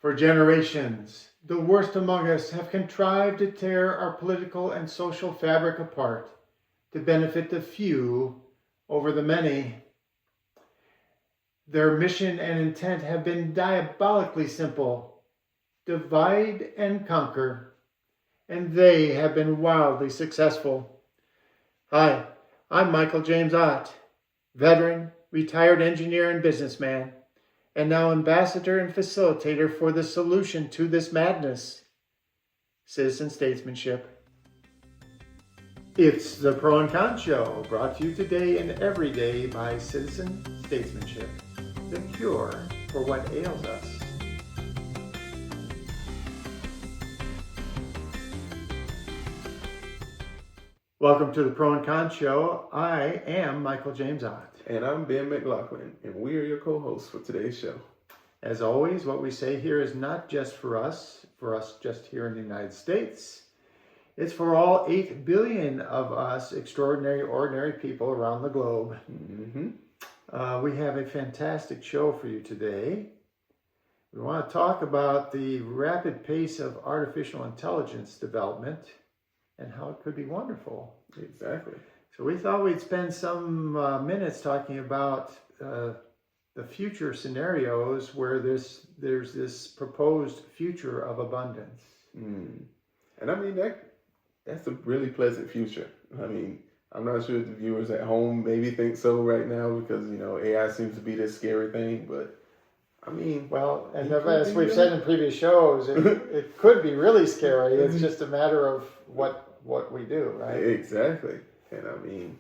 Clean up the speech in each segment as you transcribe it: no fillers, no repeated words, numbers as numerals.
For generations, the worst among us have contrived to tear our political and social fabric apart to benefit the few over the many. Their mission and intent have been diabolically simple: divide and conquer, and they have been wildly successful. Hi, I'm Michael James Ott, veteran, retired engineer and businessman, and now ambassador and facilitator for the solution to this madness: Citizen Statesmanship. It's the Pro and Con Show, brought to you today and every day by Citizen Statesmanship, the cure for what ails us. Welcome to the Pro and Con Show. I am Michael James Ott. And I'm Ben McLaughlin, and we are your co-hosts for today's show. As always, what we say here is not just for us just here in the United States. It's for all 8 billion of us extraordinary, ordinary people around the globe. Mm-hmm. We have a fantastic show for you today. We want to talk about the rapid pace of artificial intelligence development and how it could be wonderful. Exactly. So we thought we'd spend some minutes talking about the future scenarios where there's this proposed future of abundance. And I mean, that's a really pleasant future. I mean, I'm not sure if the viewers at home maybe think so right now because, AI seems to be this scary thing, but I mean... Well, and as we've said in previous shows, it could be really scary. It's just a matter of what we do, right? Exactly. And I mean,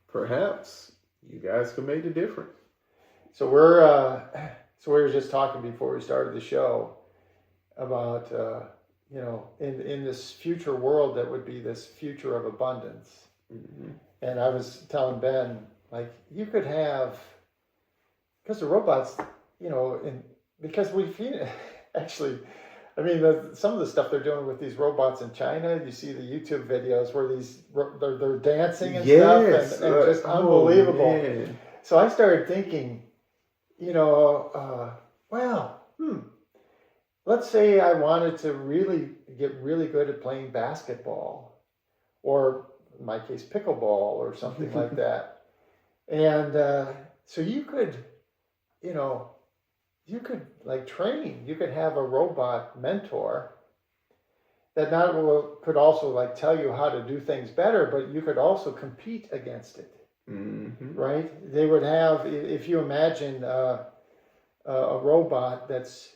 perhaps you guys could make a difference. So we were just talking before we started the show about in this future world that would be this future of abundance. Mm-hmm. And I was telling Ben, like, you could have, because the robots, because we've actually. I mean, some of the stuff they're doing with these robots in China, you see the YouTube videos where they're dancing and stuff, and just unbelievable. Man. So I started thinking, let's say I wanted to really get really good at playing basketball, or in my case, pickleball or something like that. And so you could like train. You could have a robot mentor that could also like tell you how to do things better, but you could also compete against it. Mm-hmm. Right? They would have, if you imagine a robot that's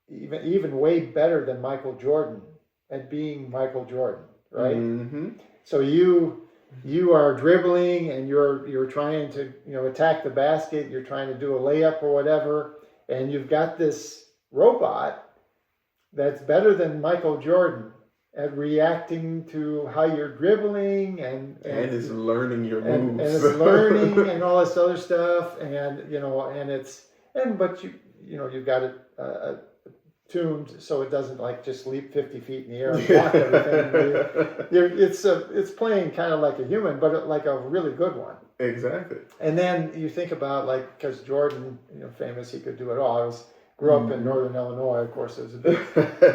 even way better than Michael Jordan at being Michael Jordan, right? Mm-hmm. So you are dribbling and you're trying to attack the basket, you're trying to do a layup or whatever, and you've got this robot that's better than Michael Jordan at reacting to how you're dribbling and it's learning your moves. And it's learning and all this other stuff, but you've got it tuned so it doesn't like just leap 50 feet in the air and block everything. It's playing kind of like a human, but like a really good one. Exactly. And then you think about, like, because Jordan, famous, he could do it all. I grew up in Northern Illinois, of course. I was a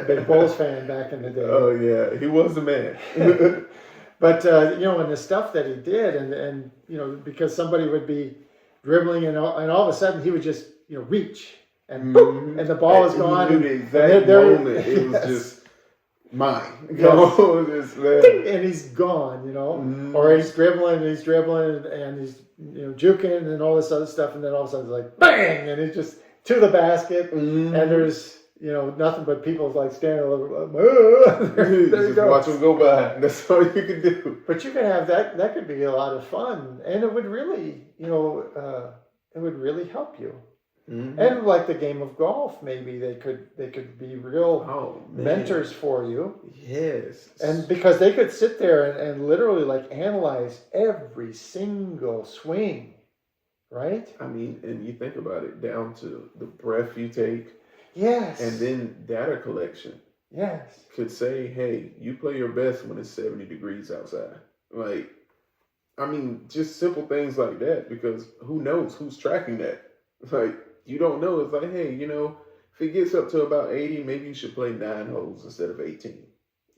big Bulls fan back in the day. Oh yeah, he was the man. But and the stuff that he did, and because somebody would be dribbling, and all of a sudden he would just reach, and boom, and the ball is gone. He knew the exact moment. It was just mine. And he's gone, or he's dribbling and he's juking and all this other stuff, and then all of a sudden it's like bang, and he's just to the basket, and there's nothing but people like standing there you go. Watch them go by. That's all you can do. But you can have that could be a lot of fun, and it would really help you. Mm-hmm. And like the game of golf, maybe they could be real mentors for you. Yes. And because they could sit there and literally like analyze every single swing, right? I mean, and you think about it, down to the breath you take. Yes. And then data collection. Yes. Could say, hey, you play your best when it's 70 degrees outside. Like, I mean, just simple things like that, because who knows who's tracking that? Like, you don't know. It's like, hey, if it gets up to about 80, maybe you should play 9 holes instead of 18.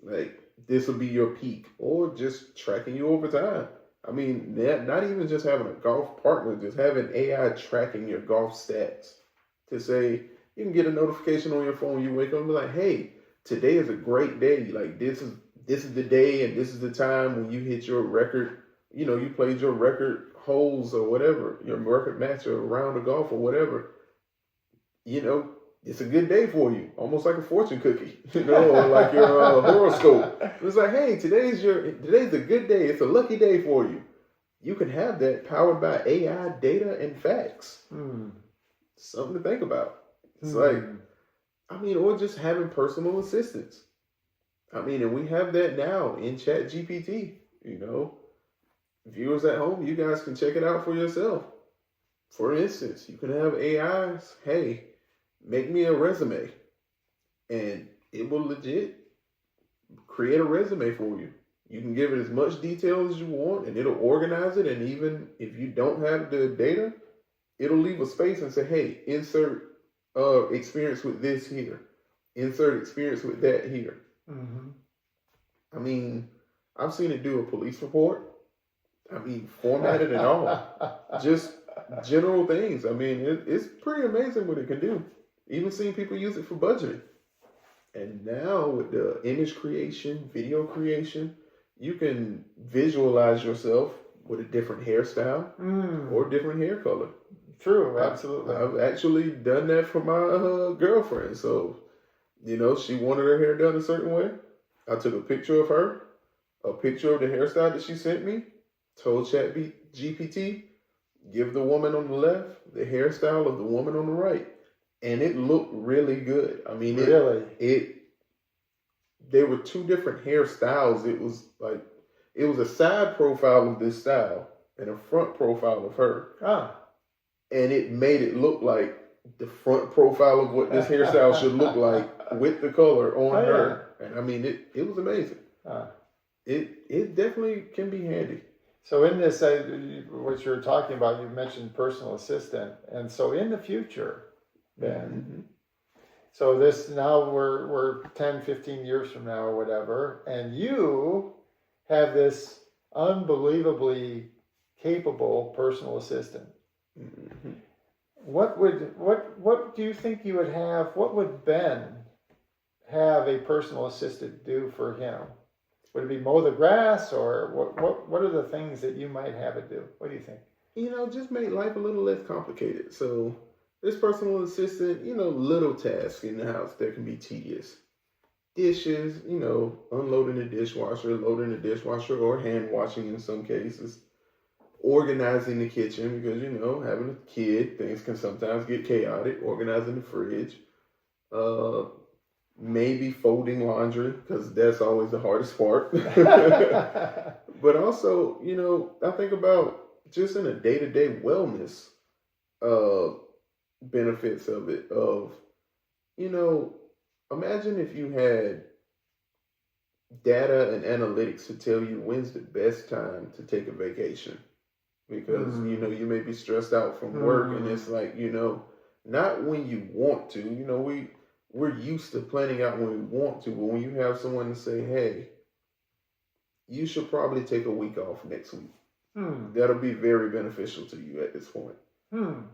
Like, this will be your peak, or just tracking you over time. I mean, not even just having a golf partner, just having AI tracking your golf stats to say, you can get a notification on your phone, you wake up and be like, hey, today is a great day. Like, this is the day and this is the time when you hit your record, you played your record holes or whatever, your record match or round of golf or whatever. It's a good day for you, almost like a fortune cookie, or like your horoscope. It's like, hey, today's a good day. It's a lucky day for you. You can have that powered by AI data and facts. Something to think about. It's like, or just having personal assistants. And we have that now in Chat GPT. Viewers at home, you guys can check it out for yourself. For instance, you can have AIs, hey, make me a resume, and it will legit create a resume for you. You can give it as much detail as you want, and it'll organize it. And even if you don't have the data, it'll leave a space and say, hey, insert experience with this here. Insert experience with that here. I've seen it do a police report. Formatted and all. Just general things. It's pretty amazing what it can do. Even seen people use it for budgeting. And now with the image creation, video creation, you can visualize yourself with a different hairstyle or different hair color. True, absolutely. I've actually done that for my girlfriend. So, she wanted her hair done a certain way. I took a picture of her, a picture of the hairstyle that she sent me, told ChatGPT, give the woman on the left the hairstyle of the woman on the right. And it looked really good. There were 2 different hairstyles. It was a side profile of this style and a front profile of her. And it made it look like the front profile of what this hairstyle should look like with the color on her. And it was amazing. It definitely can be handy. So in this, what you're talking about, you mentioned personal assistant. And so in the future, Ben, so this now we're 10, 15 years from now or whatever, and you have this unbelievably capable personal assistant. What do you think you would have? What would Ben have a personal assistant do for him? Would it be mow the grass, or what are the things that you might have it do? What do you think? Just make life a little less complicated. So this personal assistant, little tasks in the house that can be tedious. Dishes, unloading the dishwasher, loading the dishwasher, or hand washing in some cases. Organizing the kitchen, because, having a kid, things can sometimes get chaotic. Organizing the fridge. Maybe folding laundry, because that's always the hardest part. But also, I think about just in a day-to-day wellness benefits of it. Imagine if you had data and analytics to tell you when's the best time to take a vacation. Because, you may be stressed out from work, and it's like, not when you want to. We're used to planning out when we want to, but when you have someone to say, hey, you should probably take a week off next week. That'll be very beneficial to you at this point.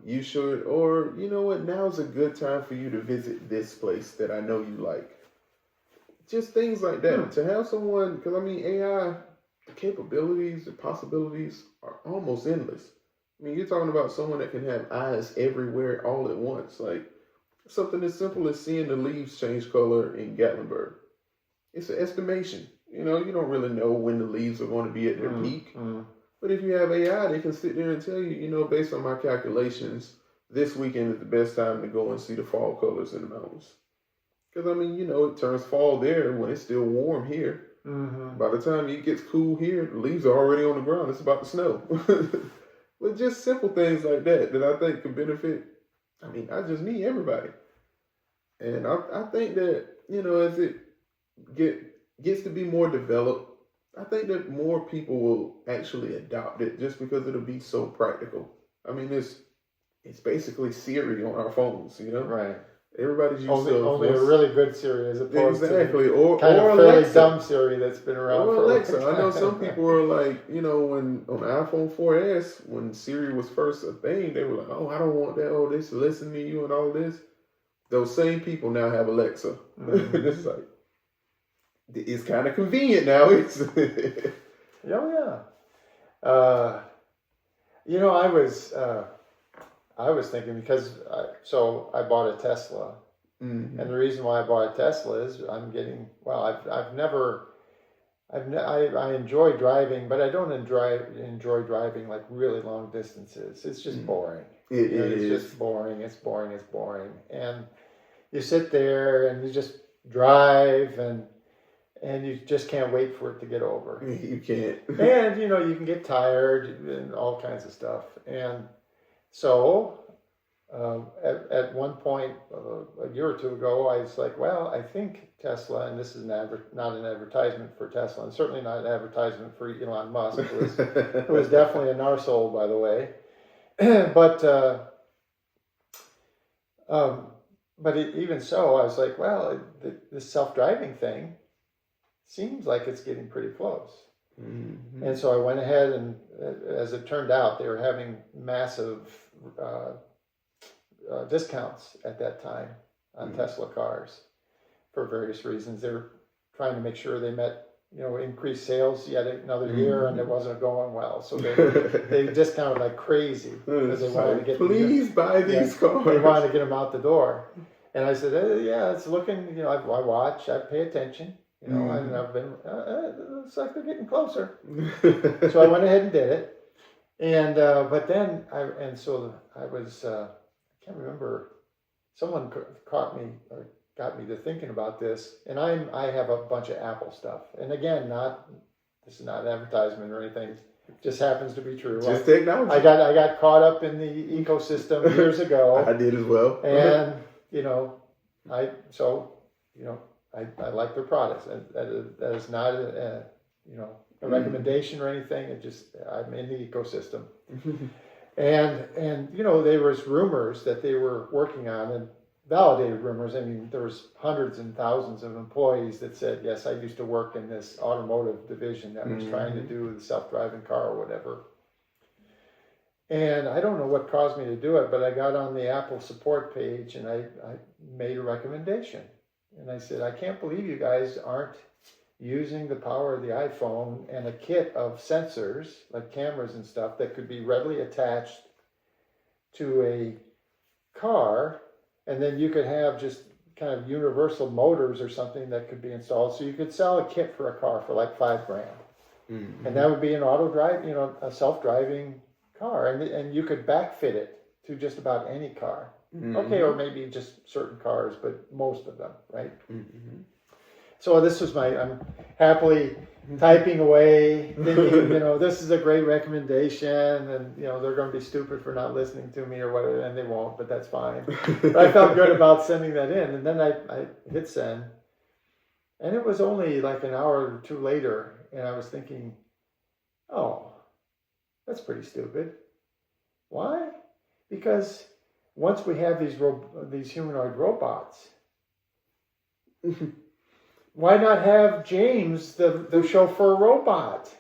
You should, or now's a good time for you to visit this place that I know you like. Just things like that. To have someone, because AI, the capabilities, the possibilities are almost endless. You're talking about someone that can have eyes everywhere all at once. Like, something as simple as seeing the leaves change color in Gatlinburg. It's an estimation. You don't really know when the leaves are going to be at their peak. But if you have AI, they can sit there and tell you, based on my calculations, this weekend is the best time to go and see the fall colors in the mountains. Because, it turns fall there when it's still warm here. By the time it gets cool here, the leaves are already on the ground. It's about to snow. But just simple things like that I think could benefit, not just me, everybody. And I think that, as it gets to be more developed, I think that more people will actually adopt it just because it'll be so practical. It's basically Siri on our phones, Right. Everybody's used only, to only a really good Siri as opposed exactly, to or kind or of fairly Alexa. dumb Siri that's been around Or for Alexa. a long I know time. some people are like, when on iPhone 4S, when Siri was first a thing, they were like, oh, I don't want that. Oh, this listen to you and all this. Those same people now have Alexa. Mm-hmm. It's like, it's kind of convenient now. It's Oh yeah. I was thinking because I bought a Tesla, mm-hmm. and the reason why I bought a Tesla is I enjoy driving, but I don't enjoy driving like really long distances. It's just boring. It's just boring. It's boring. It's boring. And you sit there and you just drive and you just can't wait for it to get over. You can't. And you can get tired and all kinds of stuff. And so at one point a year or two ago, I was like, well, I think Tesla, and this is not an advertisement for Tesla, and certainly not an advertisement for Elon Musk. It was definitely a NARSOLE, by the way. But even so, I was like, well, this self-driving thing seems like it's getting pretty close. Mm-hmm. And so I went ahead and, as it turned out, they were having massive discounts at that time on Tesla cars for various reasons. They were trying to make sure they met, increased sales yet another year, and it wasn't going well. So they discounted like crazy because they wanted to get buy these cars. They wanted to get them out the door. And I said, yeah, it's looking. I watch, I pay attention. And I've been. It looks like they're getting closer. So I went ahead and did it. And but then I was. I can't remember. Someone caught me or got me to thinking about this. And I have a bunch of Apple stuff. And again, this is not an advertisement or anything. It just happens to be true. Just technology. I got caught up in the ecosystem years ago. I did as well. And I like their products. That is not a recommendation or anything. I'm in the ecosystem. And there was rumors that they were working on, and validated rumors. I mean, there was hundreds and thousands of employees that said, yes, I used to work in this automotive division that was trying to do the self-driving car or whatever. And I don't know what caused me to do it, but I got on the Apple support page and I made a recommendation. And I said, I can't believe you guys aren't using the power of the iPhone and a kit of sensors, like cameras and stuff, that could be readily attached to a car. And then you could have just kind of universal motors or something that could be installed. So you could sell a kit for a car for like $5,000. Mm-hmm. And that would be an auto drive, a self-driving car. And you could backfit it to just about any car. Mm-hmm. Okay, or maybe just certain cars, but most of them, right? Mm-hmm. So this was I'm happily typing away, thinking, this is a great recommendation, and, they're going to be stupid for not listening to me or whatever, and they won't, but that's fine. But I felt good about sending that in, and then I hit send, and it was only like an hour or two later, and I was thinking, oh, that's pretty stupid. Why? Because once we have these humanoid robots, why not have James, the chauffeur robot?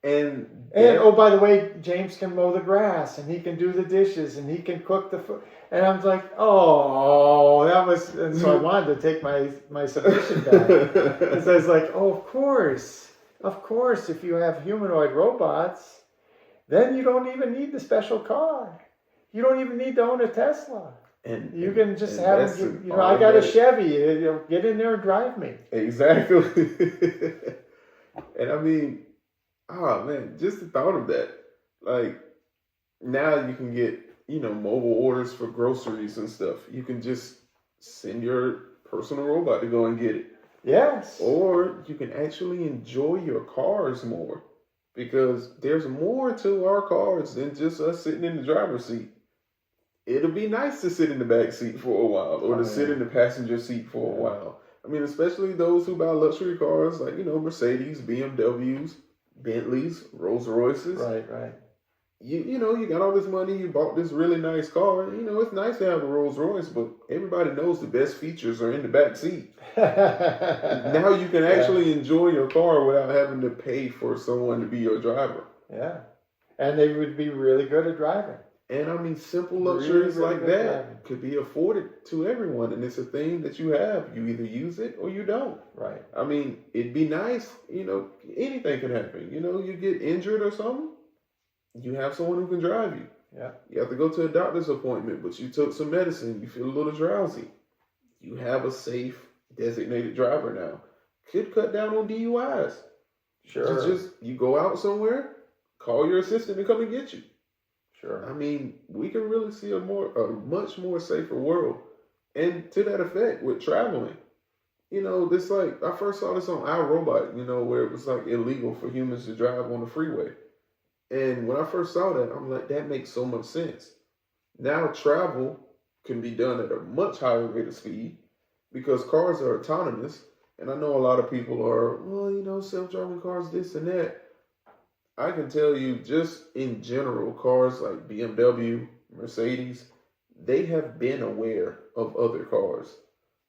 And oh, by the way, James can mow the grass, and he can do the dishes, and he can cook the food. And I was like, oh, that was... And so I wanted to take my submission back. Because I was like, oh, of course, if you have humanoid robots, then you don't even need the special car. You don't even need to own a Tesla. And you can just have them, I got a Chevy, get in there and drive me. Exactly. And I mean, oh man, just the thought of that. Like, now you can get, mobile orders for groceries and stuff. You can just send your personal robot to go and get it. Yes. Or you can actually enjoy your cars more, because there's more to our cars than just us sitting in the driver's seat. It'll be nice to sit in the back seat for a while, or sit in the passenger seat for a while. I mean, especially those who buy luxury cars like, Mercedes, BMWs, Bentleys, Rolls Royces. Right. you know, you got all this money, you bought this really nice car. You know, it's nice to have a Rolls Royce, but everybody knows the best features are in the back seat. Now you can actually enjoy your car without having to pay for someone to be your driver. Yeah. And they would be really good at driving. And I mean, simple luxuries like that could be afforded to everyone. And it's a thing that you have. You either use it or you don't. Right. I mean, it'd be nice, you know, anything can happen. You know, you get injured or something, you have someone who can drive you. Yeah. You have to go to a doctor's appointment, but you took some medicine, you feel a little drowsy. You have a safe, designated driver now. Could cut down on DUIs. Sure. You go out somewhere, call your assistant to come and get you. Sure. I mean, we can really see a much more safer world. And to that effect, with traveling, you know, this like, I first saw this on iRobot, you know, where it was like illegal for humans to drive on the freeway. And when I first saw that, I'm like, that makes so much sense. Now travel can be done at a much higher rate of speed because cars are autonomous. And I know a lot of people are, well, you know, self-driving cars, this and that. I can tell you just in general, cars like BMW, Mercedes, they have been aware of other cars.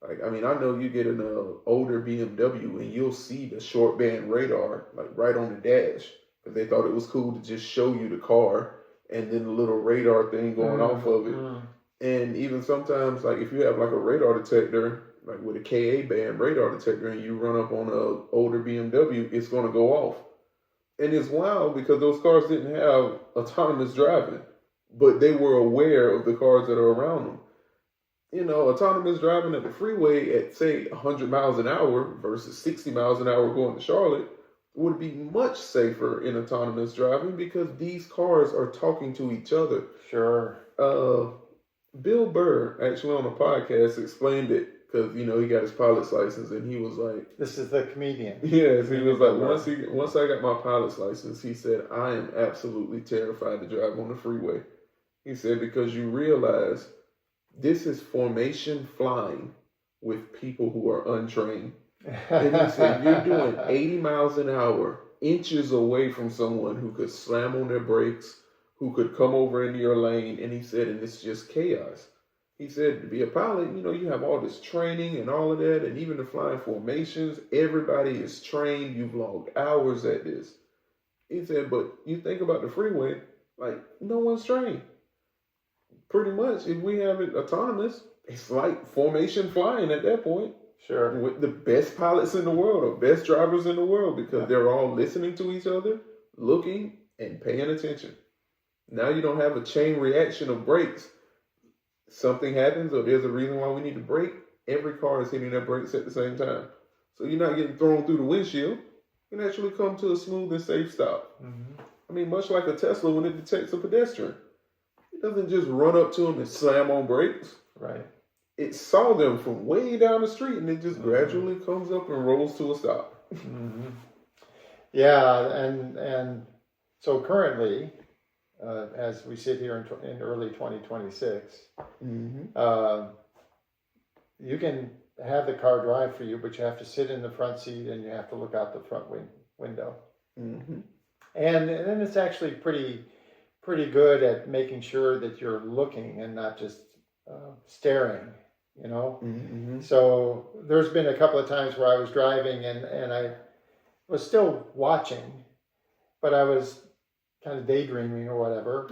Like, I mean, I know you get an older BMW and you'll see the short band radar, like right on the dash, because they thought it was cool to just show you the car and then the little radar thing going off of it. And even sometimes, like if you have like a radar detector, like with a Ka band radar detector, and you run up on an older BMW, it's going to go off. And it's wild because those cars didn't have autonomous driving, but they were aware of the cars that are around them. You know, autonomous driving at the freeway at, say, 100 miles an hour versus 60 miles an hour going to Charlotte would be much safer in autonomous driving because these cars are talking to each other. Sure. Bill Burr, actually on a podcast, explained it. Because, you know, he got his pilot's license and he was like... This is the comedian. Yes, he was like, once I got my pilot's license, he said, I am absolutely terrified to drive on the freeway. He said, because you realize this is formation flying with people who are untrained. And he said, you're doing 80 miles an hour, inches away from someone who could slam on their brakes, who could come over into your lane. And he said, and it's just chaos. He said, to be a pilot, you know, you have all this training and all of that, and even the flying formations, everybody is trained. You've logged hours at this. He said, but you think about the freeway, like, no one's trained. Pretty much, if we have it autonomous, it's like formation flying at that point. Sure. With the best pilots in the world, or best drivers in the world, because they're all listening to each other, looking, and paying attention. Now you don't have a chain reaction of brakes. Something happens or there's a reason why we need to brake, every car is hitting their brakes at the same time. So you're not getting thrown through the windshield. You can actually come to a smooth and safe stop. Mm-hmm. I mean, much like a Tesla when it detects a pedestrian. It doesn't just run up to them and slam on brakes. Right. It saw them from way down the street and it just gradually comes up and rolls to a stop. Mm-hmm. Yeah, and so currently... as we sit here in early 2026, you can have the car drive for you, but you have to sit in the front seat and you have to look out the front window. Mm-hmm. And then it's actually pretty good at making sure that you're looking and not just staring, you know. Mm-hmm. So there's been a couple of times where I was driving and I was still watching, but I was kind of daydreaming or whatever.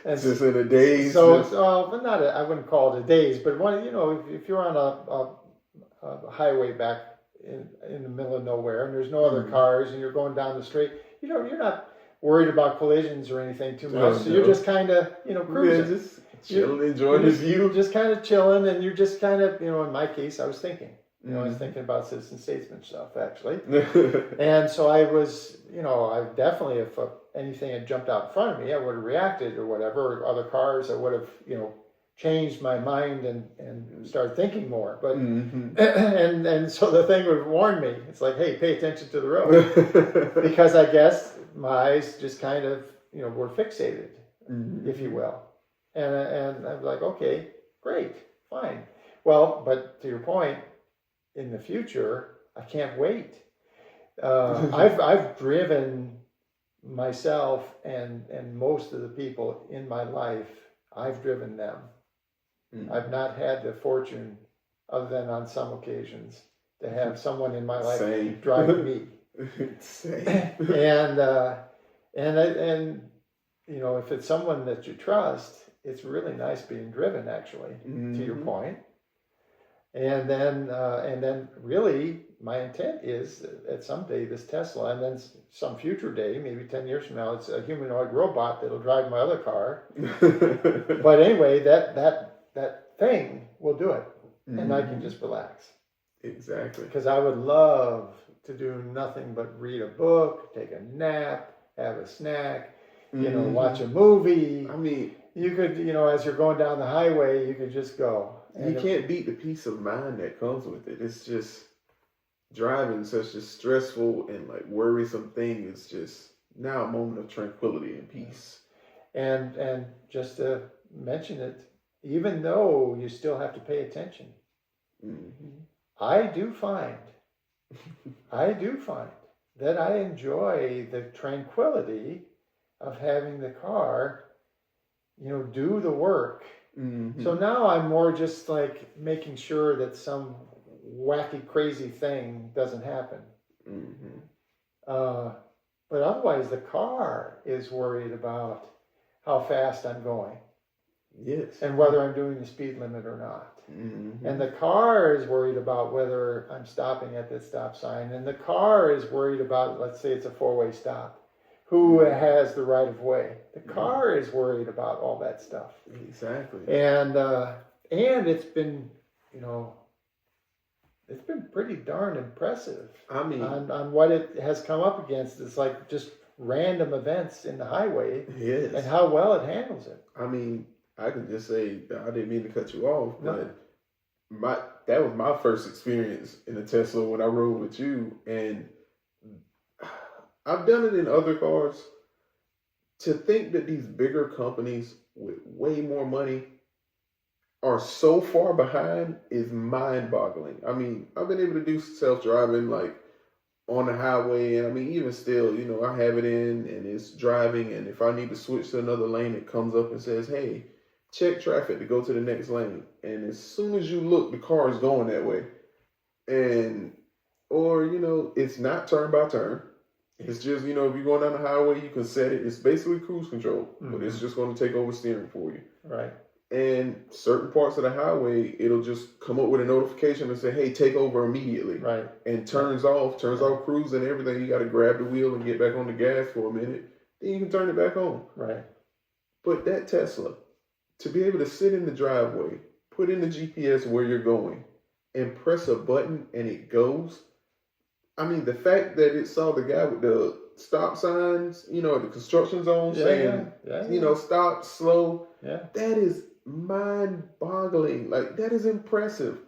And just in a daze. But not I wouldn't call it a daze, but you know, if you're on a highway back in the middle of nowhere and there's no other cars and you're going down the street, you're not worried about collisions or anything too much. So you're just kind of, you know, cruising. Yeah, just chilling, enjoying the view. Just kind of chilling, and you're just kind of, you know, in my case, I was thinking. You know, I was thinking about citizen statesman stuff, actually. And so I was, you know, I definitely, if anything had jumped out in front of me, I would have reacted or whatever. Or other cars, I would have, you know, changed my mind and started thinking more. But and so the thing would warn me. It's like, hey, pay attention to the road. Because I guess my eyes just kind of, you know, were fixated, if you will. And I'm like, okay, great, fine. Well, but to your point, in the future, I can't wait. I've driven myself and most of the people in my life, I've driven them. I've not had the fortune, other than on some occasions, to have someone in my life Same. drive me. Same. and you know, if it's someone that you trust, it's really nice being driven, actually, to your point. And then really my intent is that someday this Tesla, and then some future day, maybe 10 years from now, it's a humanoid robot that'll drive my other car. But anyway, that thing will do it. And I can just relax. Exactly. Because I would love to do nothing but read a book, take a nap, have a snack, you know, watch a movie. I mean, you could, you know, as you're going down the highway, you could just go. You can't beat the peace of mind that comes with it. It's just driving such a stressful and like worrisome thing. It's just now a moment of tranquility and peace. And just to mention it, even though you still have to pay attention, I do find that I enjoy the tranquility of having the car, you know, do the work. So now I'm more just like making sure that some wacky, crazy thing doesn't happen. But otherwise, the car is worried about how fast I'm going. Yes. And whether I'm doing the speed limit or not. And the car is worried about whether I'm stopping at the stop sign. And the car is worried about, let's say it's a four-way stop, who has the right of way. The car is worried about all that stuff. Exactly. And it's been, you know, it's been pretty darn impressive. I mean, on what it has come up against. It's like just random events in the highway. Yes. And how well it handles it. I mean, I can just say, I didn't mean to cut you off, but that was my first experience in a Tesla when I rode with you, and I've done it in other cars. To think that these bigger companies with way more money are so far behind is mind-boggling. I mean, I've been able to do self-driving like on the highway, and I mean, even still, you know, I have it in and it's driving, and if I need to switch to another lane, it comes up and says, hey, check traffic to go to the next lane. And as soon as you look, the car is going that way. Or, you know, it's not turn by turn. It's just, you know, if you're going down the highway, you can set it. It's basically cruise control, but it's just going to take over steering for you. Right. And certain parts of the highway, it'll just come up with a notification and say, hey, take over immediately. Right. And turns off cruise and everything. You got to grab the wheel and get back on the gas for a minute. Then you can turn it back on. Right. But that Tesla, to be able to sit in the driveway, put in the GPS where you're going, and press a button and it goes. I mean, the fact that it saw the guy with the stop signs, you know, the construction zone saying, you know, stop, slow. Yeah. That is mind-boggling. Like, that is impressive.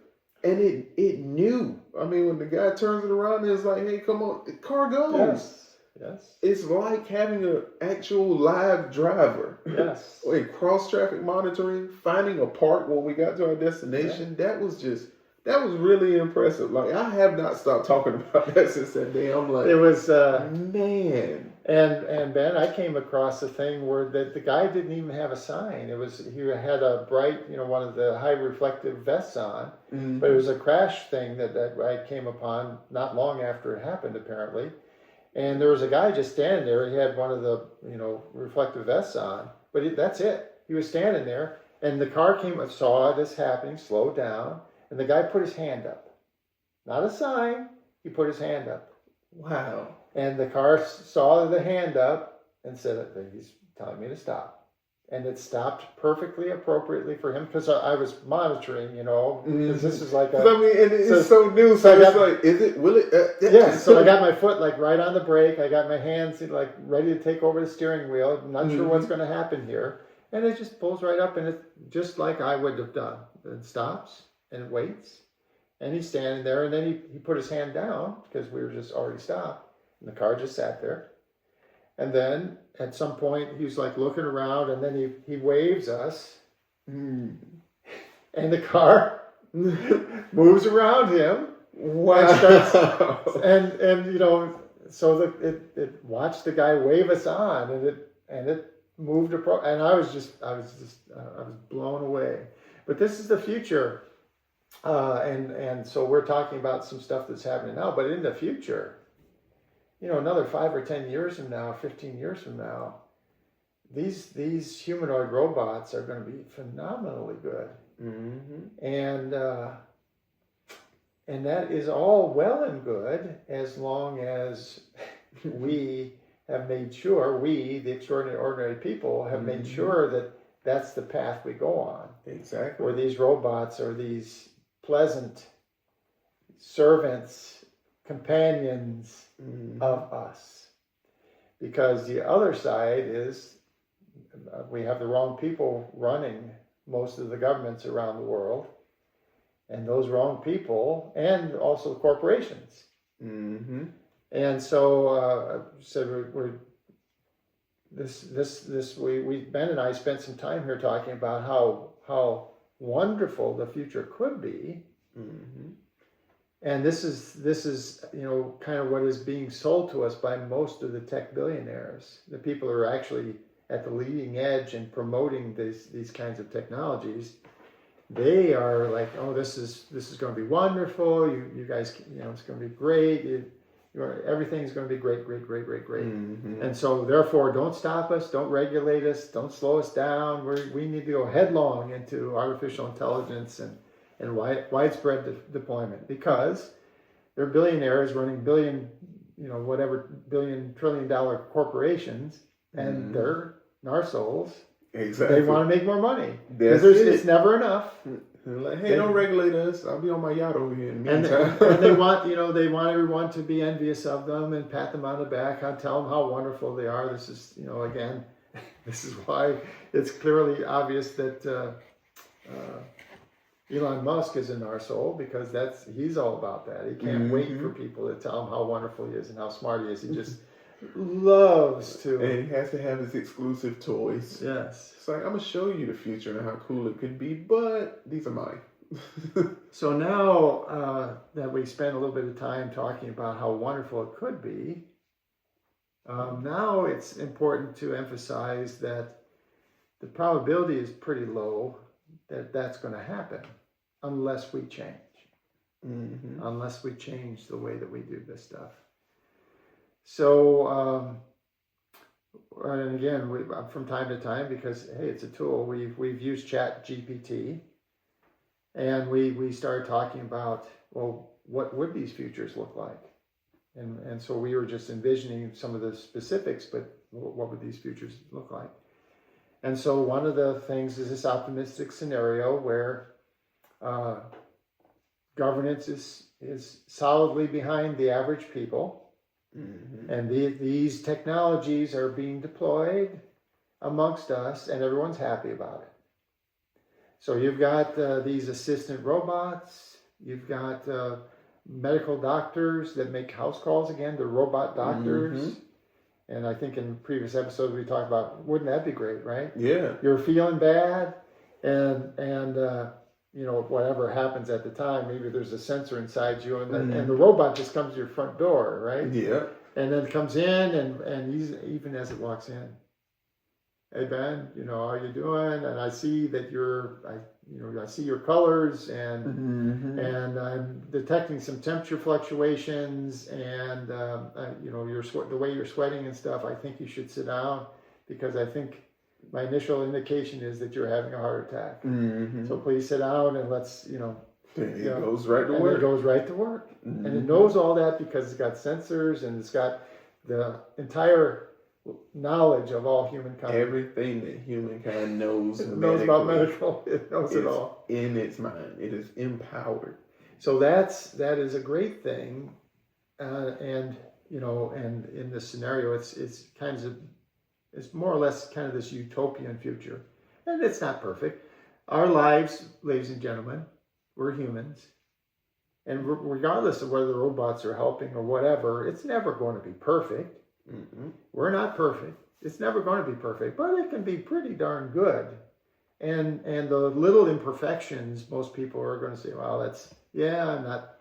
And it knew. I mean, when the guy turns it around, it's like, hey, come on, the car goes. Yes. It's like having an actual live driver. Yes. And cross-traffic monitoring, finding a park when we got to our destination. That was really impressive. Like, I have not stopped talking about that since that day. I'm like, it was, man. And Ben, I came across a thing where the guy didn't even have a sign. He had a bright, you know, one of the high reflective vests on, but it was a crash thing that I came upon not long after it happened, apparently. And there was a guy just standing there. He had one of the, you know, reflective vests on, but that's it. He was standing there, and the car came and saw this happening, slowed down, and the guy put his hand up. Not a sign. He put his hand up. Wow. And the car saw the hand up and said, he's telling me to stop. And it stopped perfectly appropriately for him because I was monitoring, you know, because this is like I mean, and it's so new. So it's like, will it? So I got my foot like right on the brake. I got my hands like ready to take over the steering wheel. I'm not sure what's going to happen here. And it just pulls right up, and it's just like I would have done. It stops and it waits. And he's standing there, and then he put his hand down because we were just already stopped. And the car just sat there. And then at some point, he was like looking around, and then he waves us. And the car moves around him. Wow. And you know, so it watched the guy wave us on, and it moved and I was blown away. But this is the future, and so we're talking about some stuff that's happening now. But in the future, another 5 or 10 years from now, 15 years from now, these humanoid robots are going to be phenomenally good, and that is all well and good as long as we have made sure, the extraordinary ordinary people, have made sure that that's the path we go on. Exactly. Where these robots are these pleasant servants, companions of us. Because the other side is we have the wrong people running most of the governments around the world. And those wrong people, and also corporations. And so, Ben and I spent some time here talking about how wonderful the future could be. And this is kind of what is being sold to us by most of the tech billionaires, the people who are actually at the leading edge and promoting these kinds of technologies. They are like, oh, this is going to be wonderful. You guys, it's going to be great. Everything's going to be great. And so, therefore, don't stop us. Don't regulate us. Don't slow us down. We need to go headlong into artificial intelligence and widespread deployment, because they're billionaires running billion trillion-dollar corporations, and they're NARSOLES. Exactly. They want to make more money. It's never enough. Like, hey, don't regulate us. I'll be on my yacht over here in the meantime. And they want, they want everyone to be envious of them and pat them on the back and tell them how wonderful they are. This is, again, this is why it's clearly obvious that Elon Musk is a narsole, because he's all about that. He can't wait for people to tell him how wonderful he is and how smart he is. He just loves to. And he has to have his exclusive toys. Yes. It's like, I'm going to show you the future and how cool it could be, but these are mine. So now that we spent a little bit of time talking about how wonderful it could be, now it's important to emphasize that the probability is pretty low that that's going to happen unless we change. Unless we change the way that we do this stuff. So, and again, from time to time, because hey, it's a tool. We've used Chat GPT, and we started talking about, well, what would these futures look like? And so we were just envisioning some of the specifics, but what would these futures look like? And so one of the things is this optimistic scenario where governance is solidly behind the average people. And these technologies are being deployed amongst us, and everyone's happy about it. So you've got these assistant robots. You've got medical doctors that make house calls. Again, they're robot doctors. And I think in previous episodes we talked about, wouldn't that be great, right? Yeah. You're feeling bad, and whatever happens at the time, maybe there's a sensor inside you, and the robot just comes to your front door, right? Yeah. And then comes in, and he's, even as it walks in, hey Ben, how you doing? And I see that I see your colors, and I'm detecting some temperature fluctuations, and the way you're sweating and stuff. I think you should sit down, because I think my initial indication is that you're having a heart attack. So please sit down, and let's, it goes right to work. It goes right to work. And it knows all that because it's got sensors, and it's got the entire knowledge of all humankind. Everything that humankind knows. It knows about medical. It knows it all. In its mind. It is empowered. So that is a great thing. And in this scenario, it's more or less kind of this utopian future. And it's not perfect. Our lives, ladies and gentlemen, we're humans. And regardless of whether the robots are helping or whatever, it's never going to be perfect. We're not perfect. It's never going to be perfect, but it can be pretty darn good. And the little imperfections, most people are going to say, well, I'm not,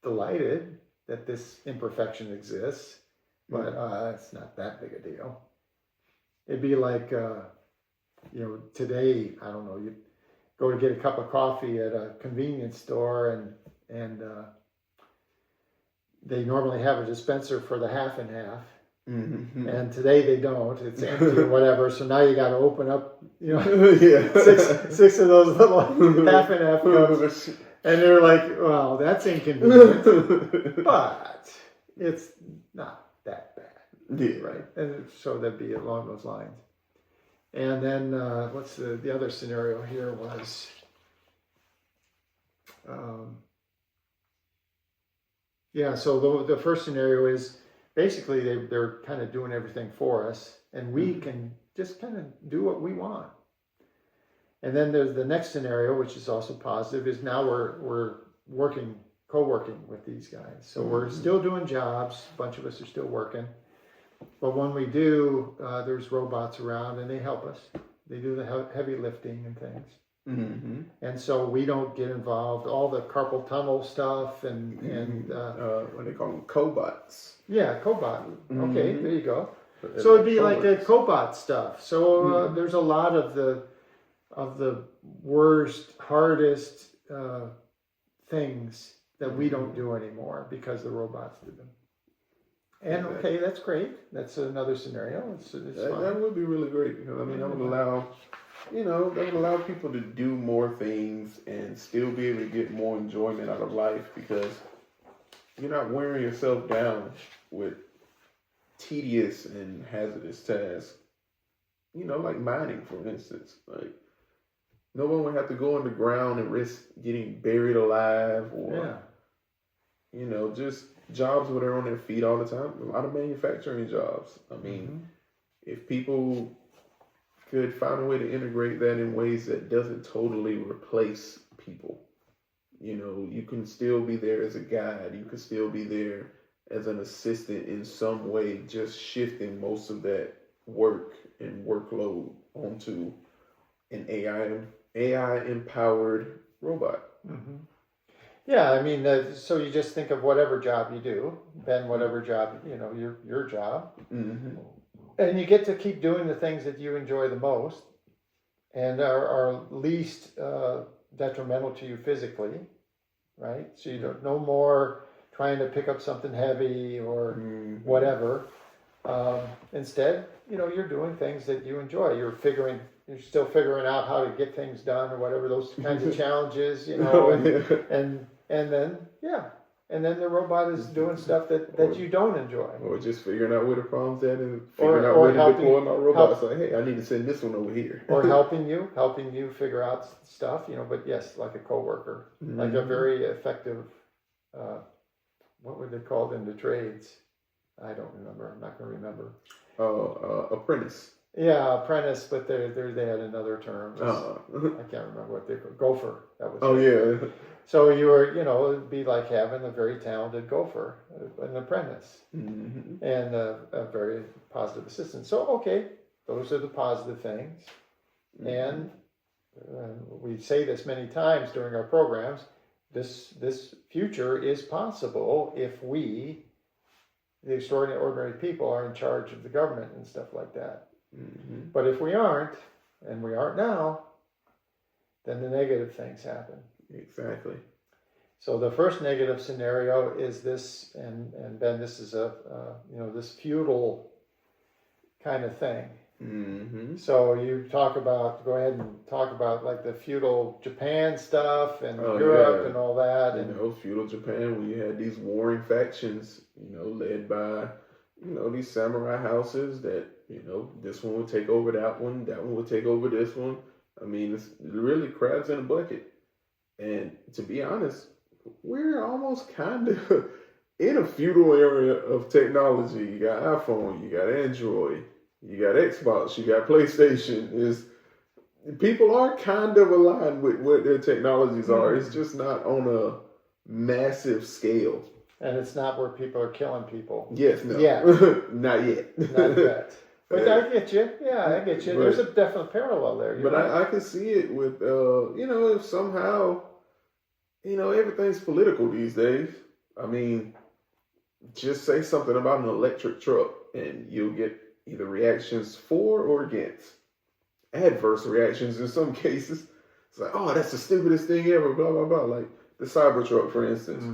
delighted. that this imperfection exists, but it's not that big a deal. It'd be like, today, I don't know, you go to get a cup of coffee at a convenience store and they normally have a dispenser for the half and half. Mm-hmm. And today they don't. It's empty or whatever. So now you got to open up, Yeah. six of those little half and half cups. And they're like, well, that's inconvenient, but it's not that bad. Yeah. Right. And so that'd be along those lines. And then what's the other scenario here was, so the first scenario is basically they're kind of doing everything for us, and we can just kind of do what we want. And then there's the next scenario, which is also positive, is now we're co-working with these guys. So we're still doing jobs. A bunch of us are still working. But when we do, there's robots around and they help us. They do the heavy lifting and things. Mm-hmm. And so we don't get involved. All the carpal tunnel stuff and what they call them, cobots. Yeah, cobot. Mm-hmm. Okay, there you go. So it'd be like the cobot stuff. So there's a lot of the worst, hardest things that we don't do anymore because the robots do them. And okay, that's great. That's another scenario. It's that would be really great because that would allow, that would allow people to do more things and still be able to get more enjoyment out of life because you're not wearing yourself down with tedious and hazardous tasks. Like mining, for instance. Like no one would have to go underground and risk getting buried alive or just jobs where they're on their feet all the time. A lot of manufacturing jobs. If people could find a way to integrate that in ways that doesn't totally replace people. You can still be there as a guide. You can still be there as an assistant in some way, just shifting most of that work and workload onto an AI empowered robot. Mm-hmm. Yeah, so you just think of whatever job you do, then whatever job, your job. Mm-hmm. And you get to keep doing the things that you enjoy the most and are least detrimental to you physically, right? So you don't no more trying to pick up something heavy or whatever. Instead, you're doing things that you enjoy. You're still figuring out how to get things done or whatever, those kinds of challenges, and then the robot is doing stuff that you don't enjoy. Or just figuring out where the problem's at and figuring out where to deploy my robot. It's like, hey, I need to send this one over here. Or helping you figure out stuff, but yes, like a coworker, like a very effective, what were they called in the trades? I don't remember. I'm not going to remember. Apprentice. Yeah, apprentice, but they had another term. I can't remember what they called. Gopher. That was. Oh, yeah. So you were, it'd be like having a very talented gopher, an apprentice, and a very positive assistant. So, okay, those are the positive things. And we say this many times during our programs, this future is possible if we, the extraordinary ordinary people, are in charge of the government and stuff like that. Mm-hmm. But if we aren't, and we aren't now, then the negative things happen. Exactly. So the first negative scenario is this, and Ben, this is this feudal kind of thing. Mm-hmm. So you go ahead and talk about like the feudal Japan stuff and Europe and all that. Feudal Japan, when you had these warring factions, led by, these samurai houses that, this one would take over that one would take over this one. It's really crabs in a bucket. And to be honest, we're almost kind of in a feudal area of technology. You got iPhone, you got Android, you got Xbox, you got PlayStation. People are kind of aligned with what their technologies are. It's just not on a massive scale. And it's not where people are killing people. Yes, no. Yeah. Not yet. Not yet. But I get you. Yeah, I get you. There's a definite parallel there. But I can see it with, if somehow, everything's political these days. just say something about an electric truck and you'll get either reactions for or against. Adverse reactions in some cases. It's like, oh, that's the stupidest thing ever, blah, blah, blah. Like the Cybertruck, for instance.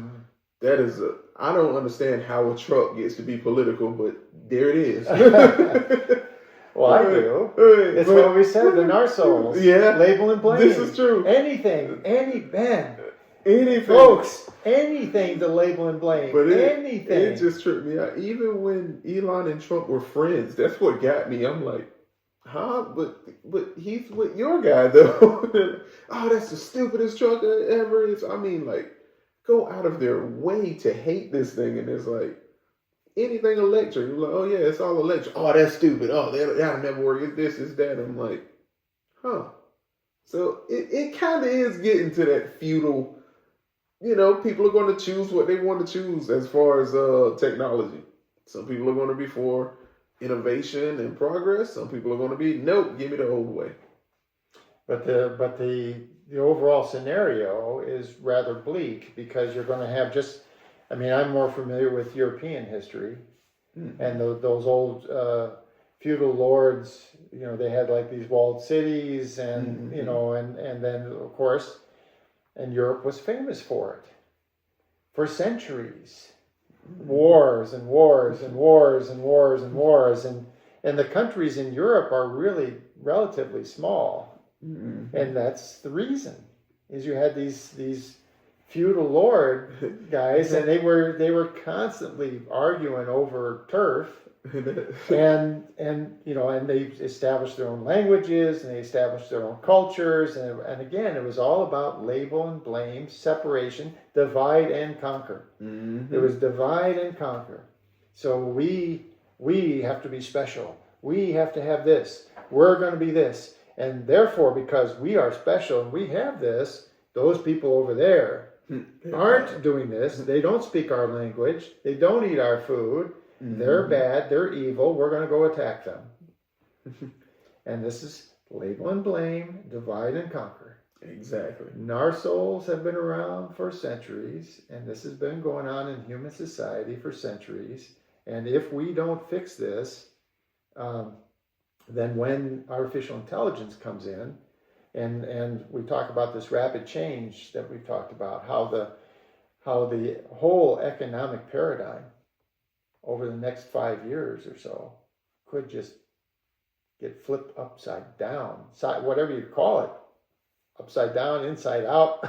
That is I don't understand how a truck gets to be political, but there it is. Well, I do. It's what we said, the NARSOLES. Yeah. Label and blame. This is true. Anything, anything. Folks, anything to label and blame. But anything. It just tripped me out. Even when Elon and Trump were friends, that's what got me. I'm like, huh? But he's with your guy, though. Oh, that's the stupidest truck ever. I mean, like, go out of their way to hate this thing. And it's like, anything electric. You're like, oh, yeah, it's all electric. Oh, that's stupid. Oh, that'll never work. It's this, it's that. I'm like, huh. So it kind of is getting to that feudal, people are going to choose what they want to choose as far as technology. Some people are going to be for innovation and progress. Some people are going to be, nope, give me the old way. But the overall scenario is rather bleak because you're going to have I'm more familiar with European history, and those old feudal lords. They had like these walled cities, and and then of course, and Europe was famous for it for centuries, wars and wars and wars and wars and wars, and the countries in Europe are really relatively small, and that's the reason is you had these feudal lord guys, and they were constantly arguing over turf, and they established their own languages and they established their own cultures, and again it was all about label and blame, separation, divide and conquer. It was divide and conquer. So we have to be special. We have to have this. We're going to be this, and therefore because we are special and we have this, those people over there aren't doing this. They don't speak our language. They don't eat our food. They're bad. They're evil. We're going to go attack them. And this is label and blame, divide and conquer. Exactly. NARSOLES have been around for centuries, and this has been going on in human society for centuries. And if we don't fix this, then when artificial intelligence comes in, and we talk about this rapid change that we've talked about, how the whole economic paradigm over the next 5 years or so could just get flipped upside down, whatever you call it, upside down, inside out.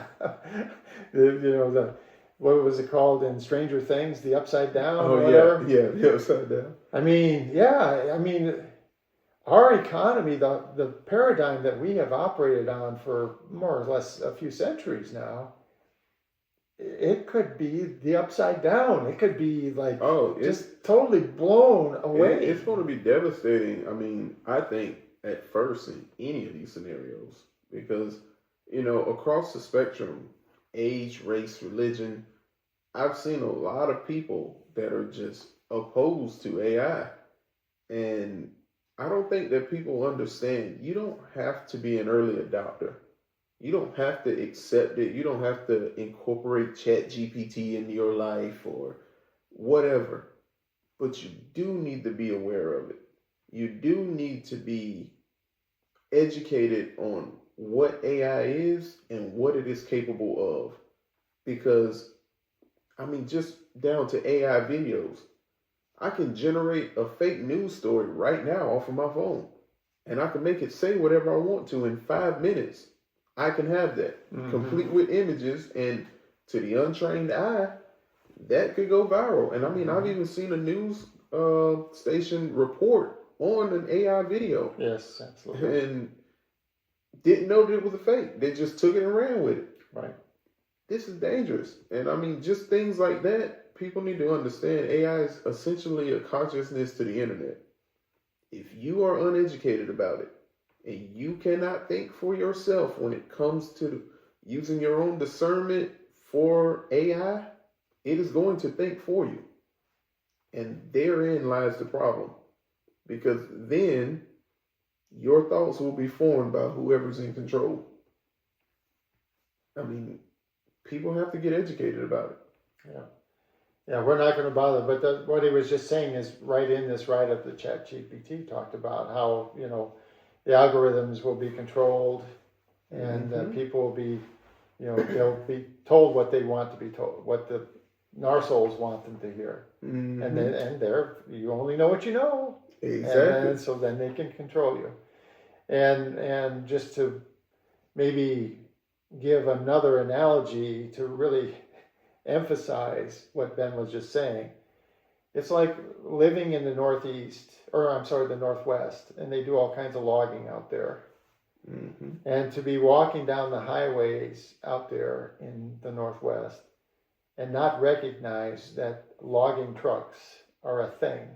What was it called in Stranger Things, the upside down? Oh, whatever? Yeah, the upside down. Our economy, the paradigm that we have operated on for more or less a few centuries now, it could be the upside down. It could be like just totally blown away. It's going to be devastating. I think at first in any of these scenarios, because, across the spectrum, age, race, religion, I've seen a lot of people that are just opposed to AI. And I don't think that people understand you don't have to be an early adopter. You don't have to accept it. You don't have to incorporate ChatGPT into your life or whatever. But you do need to be aware of it. You do need to be educated on what AI is and what it is capable of. Because, just down to AI videos. I can generate a fake news story right now off of my phone. And I can make it say whatever I want to in 5 minutes. I can have that, complete with images. And to the untrained eye, that could go viral. And I've even seen a news station report on an AI video. Yes, absolutely. And didn't know that it was a fake. They just took it and ran with it. Right. This is dangerous. And just things like that. People need to understand AI is essentially a consciousness to the internet. If you are uneducated about it and you cannot think for yourself when it comes to using your own discernment for AI, it is going to think for you. And therein lies the problem. Because then your thoughts will be formed by whoever's in control. People have to get educated about it. Yeah. Yeah, we're not going to bother. But what he was just saying is right in this write-up that ChatGPT talked about how, the algorithms will be controlled and people will be, they'll be told what they want to be told, what the NARSOLES want them to hear. And you only know what you know. Exactly. And so then they can control you. And just to maybe give another analogy to really emphasize what Ben was just saying. It's like living in the the Northwest, and they do all kinds of logging out there. And to be walking down the highways out there in the Northwest and not recognize that logging trucks are a thing.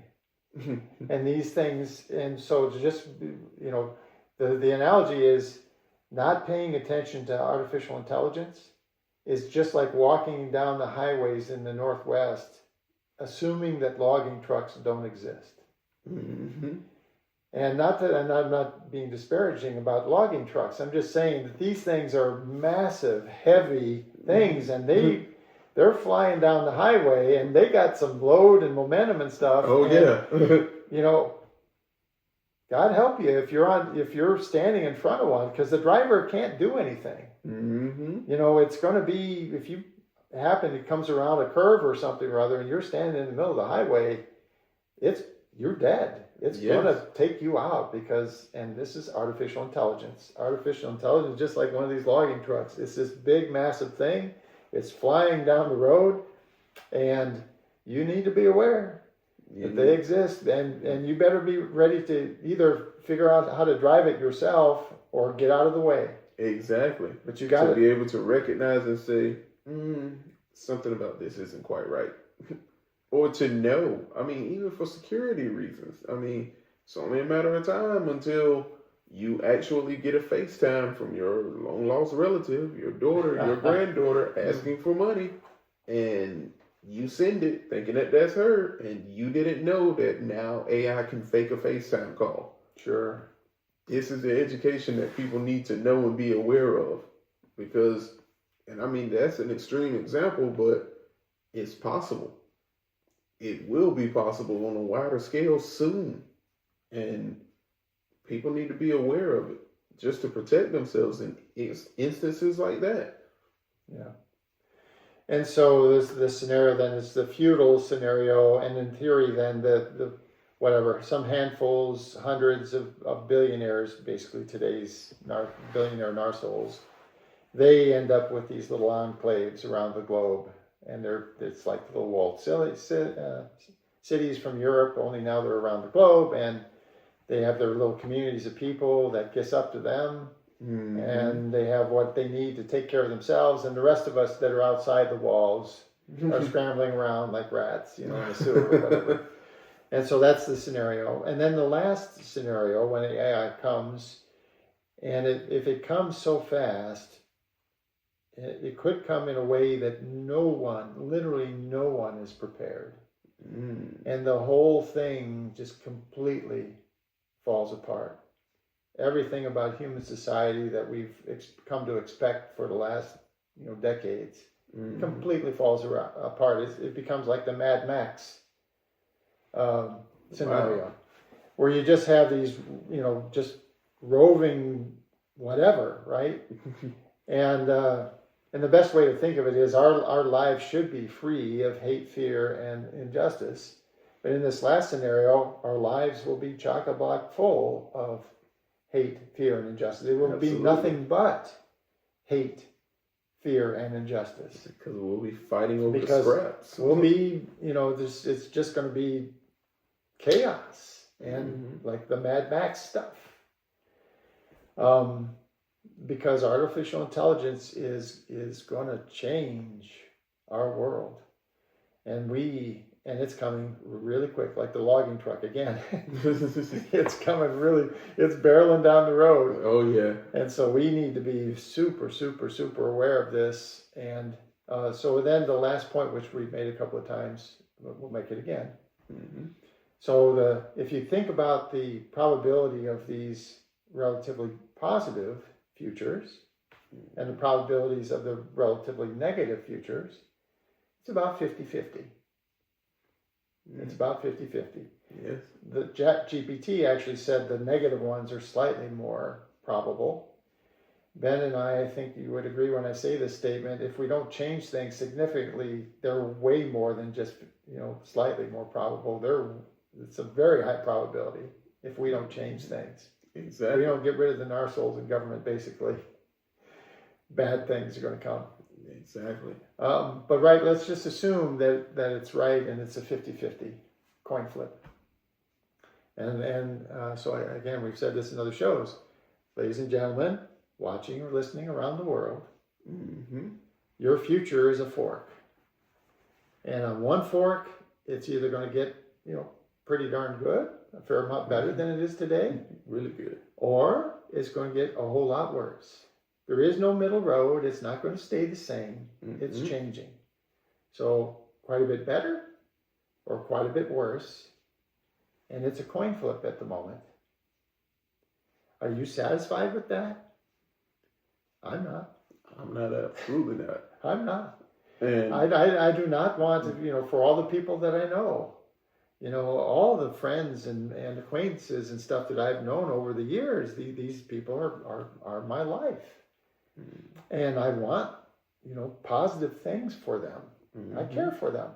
And these things, and so just, the analogy is not paying attention to artificial intelligence is just like walking down the highways in the Northwest, assuming that logging trucks don't exist. And not that, and I'm not being disparaging about logging trucks. I'm just saying that these things are massive, heavy things, and they're flying down the highway, and they got some load and momentum and stuff. Oh, and, God help you if you're standing in front of one, because the driver can't do anything. It's going to be, if you it comes around a curve or something or other, and you're standing in the middle of the highway, you're dead. It's going to take you out and this is artificial intelligence. Artificial intelligence, just like one of these logging trucks, it's this big, massive thing. It's flying down the road, and you need to be aware that they exist, and you better be ready to either figure out how to drive it yourself or get out of the way. Exactly. But you got to be able to recognize and say, something about this isn't quite right. Or to know, even for security reasons. It's only a matter of time until you actually get a FaceTime from your long lost relative, your daughter, your granddaughter, asking for money, and you send it thinking that that's her, and you didn't know that now AI can fake a FaceTime call. Sure. This is the education that people need to know and be aware of, because, that's an extreme example, but it's possible. It will be possible on a wider scale soon, and people need to be aware of it just to protect themselves in instances like that. Yeah. And so this scenario then is the feudal scenario, and in theory then the some handfuls, hundreds of billionaires, basically today's billionaire narsoles, they end up with these little enclaves around the globe, and it's like little walled cities from Europe, only now they're around the globe, and they have their little communities of people that kiss up to them. And they have what they need to take care of themselves, and the rest of us that are outside the walls are scrambling around like rats, in a sewer or whatever. And so that's the scenario. And then the last scenario, when the AI comes, and if it comes so fast, it could come in a way that literally no one is prepared. And the whole thing just completely falls apart. Everything about human society that we've come to expect for the last decades completely falls apart. It becomes like the Mad Max scenario, where you just have these, just roving whatever, right? And the best way to think of it is our lives should be free of hate, fear, and injustice. But in this last scenario, our lives will be chock-a-block full of hate, fear, and injustice. It will be nothing but hate, fear, and injustice. Because we'll be fighting over the scraps. We'll be, it's just going to be chaos and like the Mad Max stuff. Because artificial intelligence is going to change our world, and it's coming really quick, like the logging truck again. It's coming it's barreling down the road. Oh yeah. And so we need to be super, super, super aware of this. And so then the last point, which we've made a couple of times, we'll make it again. So if you think about the probability of these relatively positive futures and the probabilities of the relatively negative futures, it's about 50-50. It's about 50-50. Yes. The GPT actually said the negative ones are slightly more probable. Ben and I think you would agree when I say this statement, if we don't change things significantly, they're way more than just, slightly more probable. It's a very high probability if we don't change things. Exactly. If we don't get rid of the NARSOLES in government, basically, bad things are going to come. Exactly. But right, let's just assume that it's right and it's a 50-50 coin flip. And so again, we've said this in other shows. Ladies and gentlemen, watching or listening around the world, your future is a fork. And on one fork, it's either going to get, pretty darn good, a fair amount better than it is today. Really good. Or it's going to get a whole lot worse. There is no middle road. It's not going to stay the same. It's changing. So quite a bit better or quite a bit worse. And it's a coin flip at the moment. Are you satisfied with that? I'm not. I'm not, absolutely not. I'm not. And I do not want to, for all the people that I know, all the friends and acquaintances and stuff that I've known over the years, these people are my life. And I want, positive things for them. I care for them.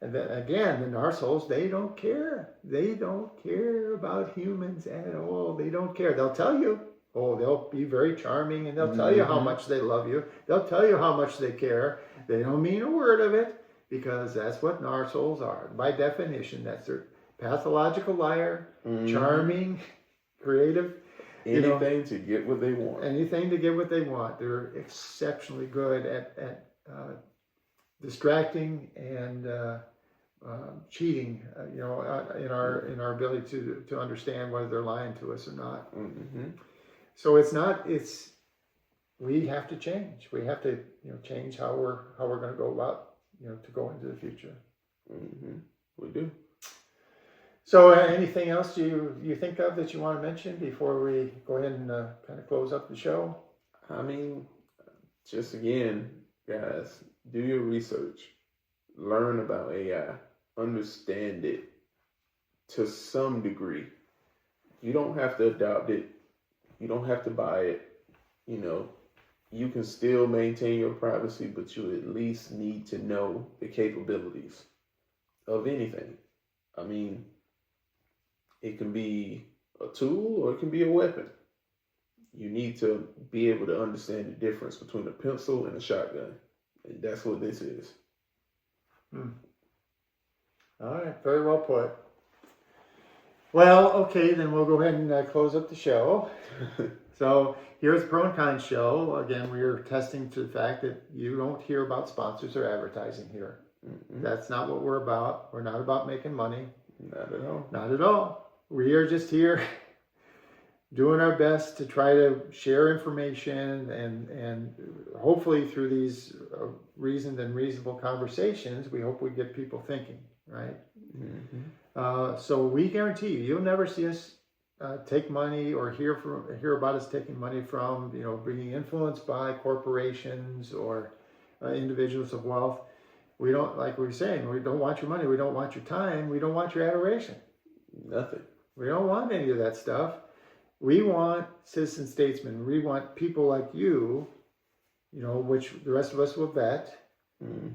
And then again, the NARSOLES, they don't care. They don't care about humans at all. They don't care. They'll tell you. Oh, they'll be very charming and they'll tell you how much they love you. They'll tell you how much they care. They don't mean a word of it because that's what NARSOLES are. By definition, that's their pathological liar, charming, creative. anything to get what they want. Anything to get what they want. They're exceptionally good at distracting and cheating, in our ability to understand whether they're lying to us or not. So we have to change. We have to, change how we're going to go about, to go into the future. We do. So anything else you think of that you want to mention before we go ahead and kind of close up the show? I mean, just again, guys, do your research. Learn about AI. Understand it to some degree. You don't have to adopt it. You don't have to buy it. You can still maintain your privacy, but you at least need to know the capabilities of anything. I mean, it can be a tool or it can be a weapon. You need to be able to understand the difference between a pencil and a shotgun. And that's what this is. All right, very well put. Well, okay, then we'll go ahead and close up the show. So here's the Pro and Con show. Again, we are testing to the fact that you don't hear about sponsors or advertising here. That's not what we're about. We're not about making money. Not at all. Not at all. We are just here doing our best to try to share information and hopefully through these reasoned and reasonable conversations, we hope we get people thinking, right? So we guarantee you'll never see us take money or hear about us taking money from, being influenced by corporations or individuals of wealth. We don't, like we were saying, we don't want your money. We don't want your time. We don't want your adoration. Nothing. We don't want any of that stuff. We want citizen statesmen. We want people like you, which the rest of us will vet.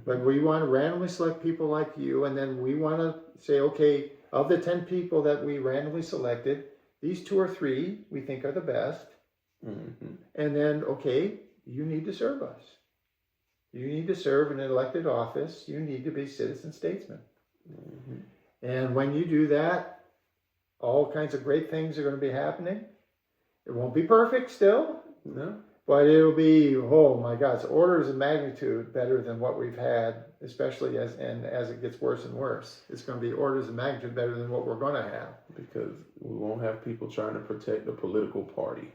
But we want to randomly select people like you. And then we want to say, okay, of the 10 people that we randomly selected, these 2 or 3 we think are the best. And then, okay, you need to serve us. You need to serve in an elected office. You need to be citizen statesmen. And when you do that, all kinds of great things are going to be happening. It won't be perfect still. No. But it'll be, oh my God, it's orders of magnitude better than what we've had, especially as it gets worse and worse. It's going to be orders of magnitude better than what we're going to have. Because we won't have people trying to protect the political party.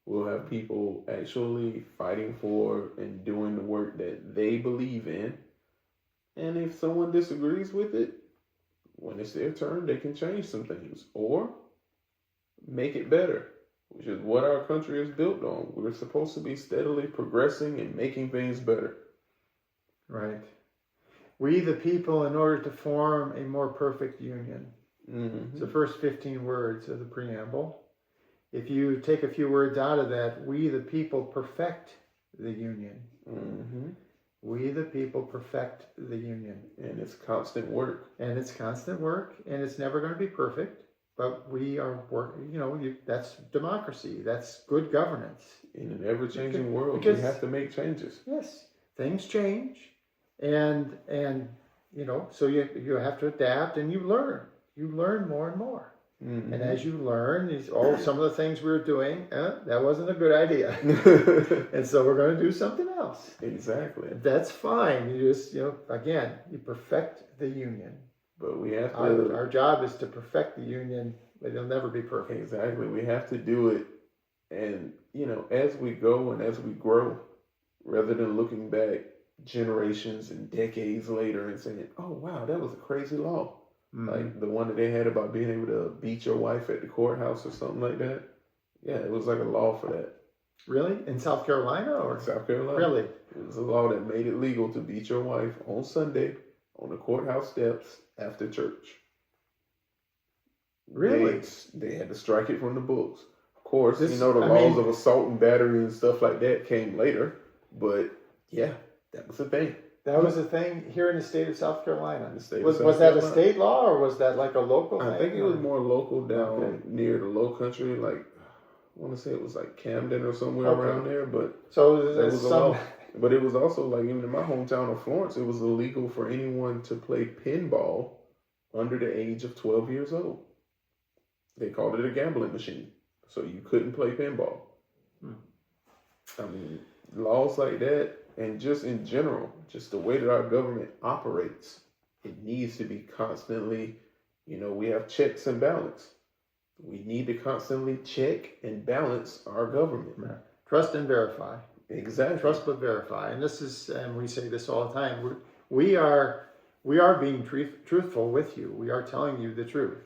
We'll have people actually fighting for and doing the work that they believe in. And if someone disagrees with it, when it's their turn, they can change some things or make it better, which is what our country is built on. We're supposed to be steadily progressing and making things better. Right. We the people in order to form a more perfect union. Mm-hmm. It's the first 15 words of the preamble. If you take a few words out of that, we the people perfect the union. Mm-hmm. We the people perfect the union. And it's constant work. And it's constant work, and it's never going to be perfect. But we are working, that's democracy. That's good governance. In an ever-changing world, because, we have to make changes. Yes, things change. And so you have to adapt, and you learn. You learn more and more. Mm-hmm. And as you learn, some of the things we were doing, that wasn't a good idea. And so we're going to do something else. Exactly. That's fine. You just, again, you perfect the union. But we have to... Our job is to perfect the union, but it'll never be perfect. Exactly. We have to do it. And, as we go and as we grow, rather than looking back generations and decades later and saying, oh, wow, that was a crazy law. Mm-hmm. Like the one that they had about being able to beat your wife at the courthouse or something like that. Yeah, it was like a law for that. Really? In South Carolina? Or South Carolina. Really? It was a law that made it legal to beat your wife on Sunday on the courthouse steps after church. Really? They had to strike it from the books. Of course, the laws of assault and battery and stuff like that came later. But yeah, that was a thing. That was a thing here in the state of South Carolina. Was that a state law or was that like a local thing? I think it was more local down near the Low Country, like I want to say it was like Camden or somewhere around there. But so that was a law. But it was also like even in my hometown of Florence, it was illegal for anyone to play pinball under the age of 12 years old. They called it a gambling machine, so you couldn't play pinball. I mean, laws like that. And just in general, just the way that our government operates, it needs to be constantly, we have checks and balance. We need to constantly check and balance our government. Yeah. Trust and verify. Exactly. Trust but verify. And and we say this all the time, we are being truthful with you. We are telling you the truth.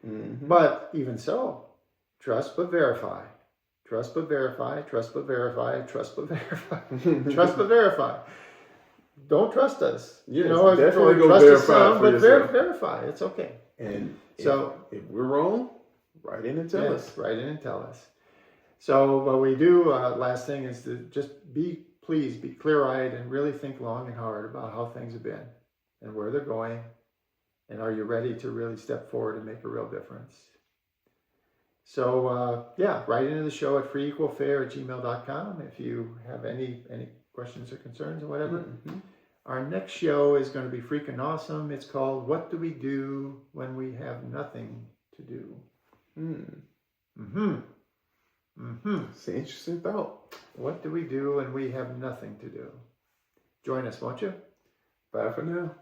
Mm-hmm. But even so, trust but verify. Trust but verify, trust but verify, trust but verify, trust but verify. Don't trust us. Yes, definitely go verify for yourself. Verify. It's okay. And if we're wrong, write in and tell us. Write in and tell us. So what we do, last thing, is to just please be clear-eyed and really think long and hard about how things have been and where they're going. And are you ready to really step forward and make a real difference? So, write into the show at freeequalfair@gmail.com if you have any questions or concerns or whatever. Mm-hmm. Our next show is going to be freaking awesome. It's called What Do We Do When We Have Nothing to Do? It's an interesting thought. What do we do when we have nothing to do? Join us, won't you? Bye for now.